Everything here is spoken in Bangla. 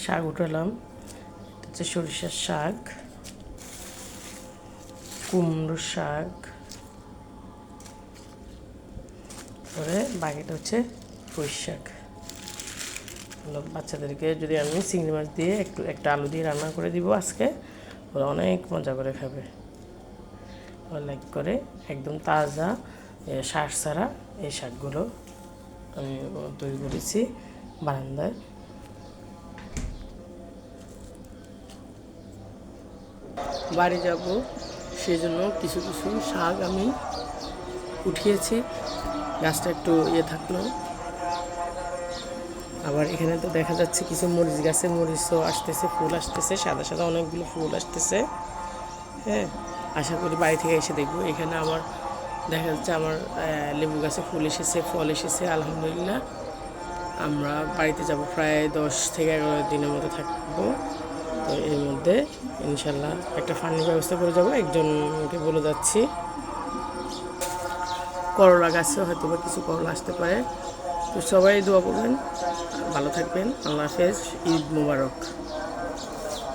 শাক উঠালাম। এটা হচ্ছে সরিষার শাক, কুমড়োর শাক, তারপরে বাকিটা হচ্ছে পুঁই শাক। বাচ্চাদেরকে যদি আমি চিংড়ি মাছ দিয়ে একটা আলু দিয়ে রান্না করে দিব আজকে, ওরা অনেক মজা করে খাবে। লাইক করে একদম তাজা শাক ছাড়া এই শাকগুলো আমি তৈরি করেছি বারান্দায়। বাড়ি যাব, সেই জন্য কিছু কিছু শাক আমি উঠিয়েছি। গাছটা একটু থাকলো। আবার এখানে তো দেখা যাচ্ছে কিছু মরিচ গাছে মরিচও আসতেছে, ফুল আসতেছে, সাদা সাদা অনেকগুলো ফুল আসতেছে। হ্যাঁ, আশা করি বাড়ি থেকে এসে দেখবো। এখানে আমার দেখা যাচ্ছে আমার লেবু গাছে ফুল এসেছে, ফল এসেছে, আলহামদুলিল্লাহ। আমরা বাড়িতে যাব, প্রায় 10 থেকে 11 দিনের মতো থাকবো। তো এর মধ্যে ইনশাল্লাহ একটা ফান্ডিং ব্যবস্থা করে যাব। একজনকে বলে যাচ্ছি, করলা গাছে হয়তো বা কিছু করলা আসতে পারে। তো সবাই দোয়া করবেন, ভালো থাকবেন। আল্লাহ হাফেজ, ঈদ মুবারক।